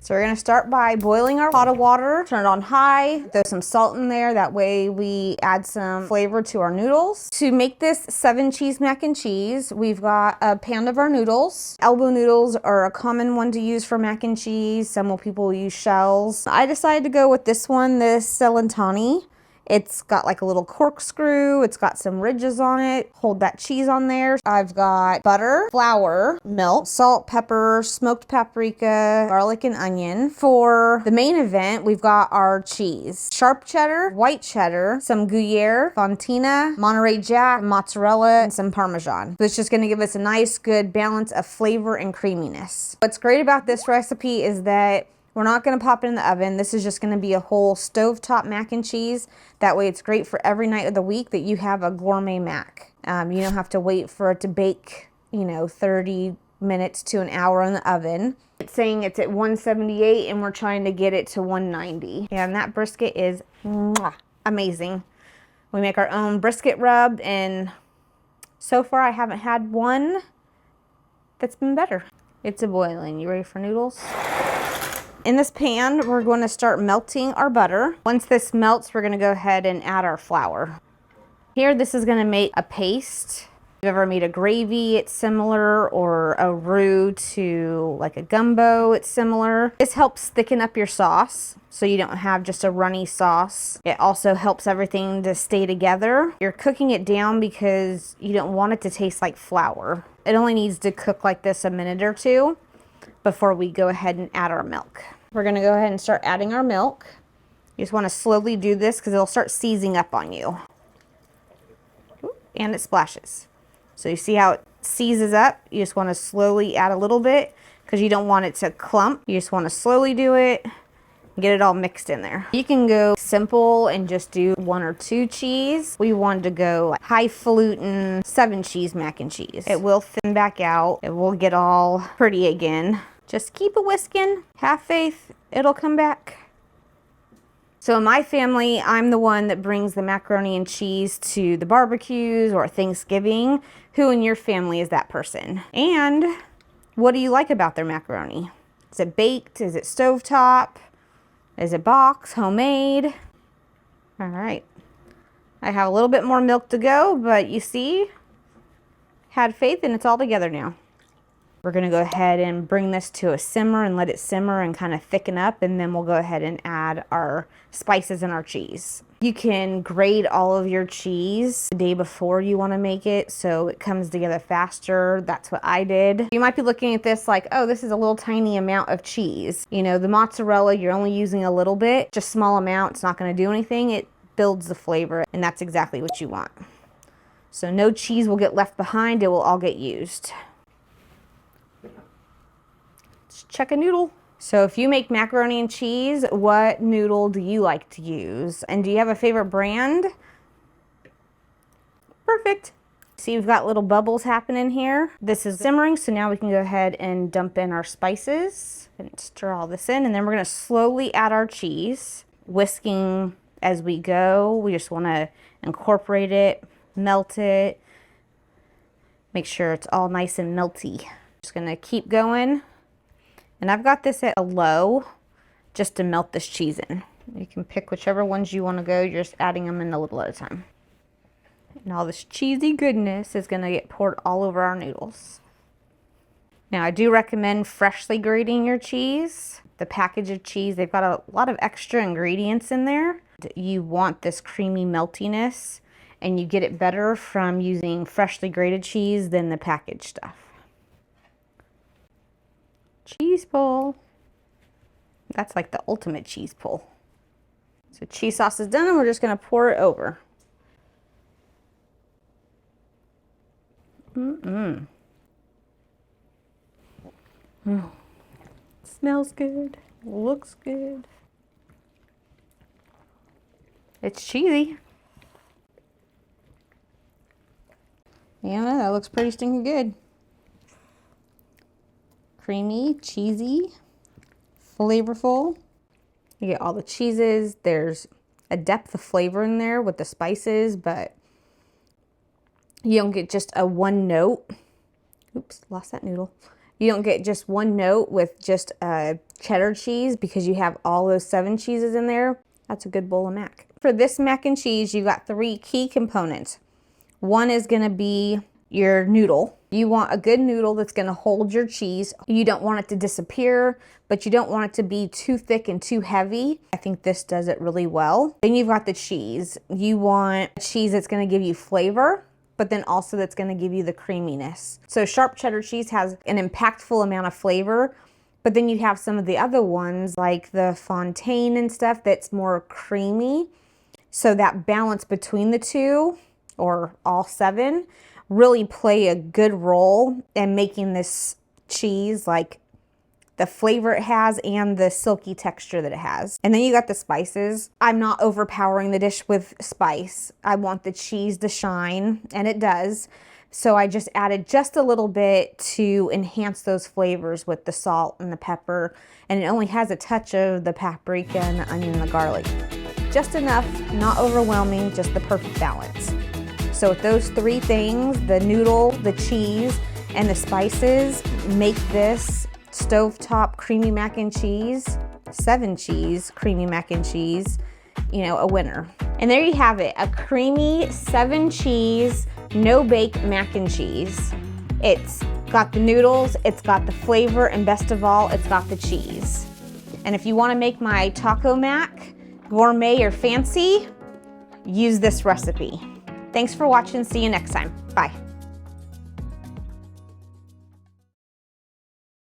So we're gonna start by boiling our pot of water, turn it on high, throw some salt in there, that way we add some flavor to our noodles. To make this 7 cheese mac and cheese, we've got a pan of our noodles. Elbow noodles are a common one to use for mac and cheese. Some people will use shells. I decided to go with this one, this Celentani. It's got like a little corkscrew. It's got some ridges on it. Hold that cheese on there. I've got butter, flour, milk, salt, pepper, smoked paprika, garlic, and onion. For the main event, we've got our cheese. Sharp cheddar, white cheddar, some Gruyere, Fontina, Monterey Jack, mozzarella, and some Parmesan. So it's just gonna give us a nice, good balance of flavor and creaminess. What's great about this recipe is that we're not going to pop it in the oven. This is just going to be a whole stovetop mac and cheese. That way it's great for every night of the week that you have a gourmet mac. You don't have to wait for it to bake, 30 minutes to an hour in the oven. It's saying it's at 178 and we're trying to get it to 190. Yeah, and that brisket is amazing. We make our own brisket rub, and so far I haven't had one that's been better. It's a boiling. You ready for noodles? In this pan, we're going to start melting our butter. Once this melts, we're going to go ahead and add our flour. Here, this is going to make a paste. If you've ever made a gravy, it's similar, or a roux to like a gumbo, it's similar. This helps thicken up your sauce so you don't have just a runny sauce. It also helps everything to stay together. You're cooking it down because you don't want it to taste like flour. It only needs to cook like this a minute or two before we go ahead and add our milk. We're gonna go ahead and start adding our milk. You just wanna slowly do this because it'll start seizing up on you. And it splashes. So you see how it seizes up? You just wanna slowly add a little bit because you don't want it to clump. You just wanna slowly do it and get it all mixed in there. You can go simple and just do 1 or 2 cheese. We wanted to go like highfalutin 7 cheese mac and cheese. It will thin back out. It will get all pretty again. Just keep a whisking. Have faith. It'll come back. So in my family, I'm the one that brings the macaroni and cheese to the barbecues or Thanksgiving. Who in your family is that person? And what do you like about their macaroni? Is it baked? Is it stovetop? Is it box, homemade? All right. I have a little bit more milk to go, but you see, had faith and it's all together now. We're gonna go ahead and bring this to a simmer and let it simmer and kind of thicken up, and then we'll go ahead and add our spices and our cheese. You can grate all of your cheese the day before you wanna make it so it comes together faster. That's what I did. You might be looking at this like, oh, this is a little tiny amount of cheese. The mozzarella, you're only using a little bit, just small amount. It's not gonna do anything. It builds the flavor, and that's exactly what you want. So no cheese will get left behind. It will all get used. Let's check a noodle. So if you make macaroni and cheese, what noodle do you like to use? And do you have a favorite brand? Perfect. See, we've got little bubbles happening here. This is simmering, so now we can go ahead and dump in our spices and stir all this in. And then we're gonna slowly add our cheese, whisking as we go. We just wanna incorporate it, melt it, make sure it's all nice and melty. Just gonna keep going. And I've got this at a low just to melt this cheese in. You can pick whichever ones you want to go. You're just adding them in a little at a time. And all this cheesy goodness is going to get poured all over our noodles. Now, I do recommend freshly grating your cheese. The package of cheese, they've got a lot of extra ingredients in there. You want this creamy meltiness, and you get it better from using freshly grated cheese than the packaged stuff. Cheese pull. That's like the ultimate cheese pull. So cheese sauce is done, and we're just gonna pour it over. Smells good, looks good. It's cheesy. Yeah, that looks pretty stinking good. Creamy, cheesy, flavorful. You get all the cheeses. There's a depth of flavor in there with the spices, but you don't get just a one note. Oops, lost that noodle. You don't get just one note with just cheddar cheese because you have all those 7 cheeses in there. That's a good bowl of mac. For this mac and cheese, you got 3 key components. One is gonna be your noodle. You want a good noodle that's gonna hold your cheese. You don't want it to disappear, but you don't want it to be too thick and too heavy. I think this does it really well. Then you've got the cheese. You want a cheese that's gonna give you flavor, but then also that's gonna give you the creaminess. So sharp cheddar cheese has an impactful amount of flavor, but then you have some of the other ones like the Fontina and stuff that's more creamy. So that balance between the two, or all 7, really play a good role in making this cheese like the flavor it has and the silky texture that it has. And then you got the spices. I'm not overpowering the dish with spice. I want the cheese to shine, and it does. So I just added just a little bit to enhance those flavors with the salt and the pepper. And it only has a touch of the paprika and the onion and the garlic. Just enough, not overwhelming, just the perfect balance. So with those 3 things, the noodle, the cheese, and the spices, make this stovetop creamy mac and cheese, 7 cheese creamy mac and cheese, you know, a winner. And there you have it, a creamy 7 cheese, no bake mac and cheese. It's got the noodles, it's got the flavor, and best of all, it's got the cheese. And if you want to make my taco mac gourmet or fancy, use this recipe. Thanks for watching. See you next time. Bye.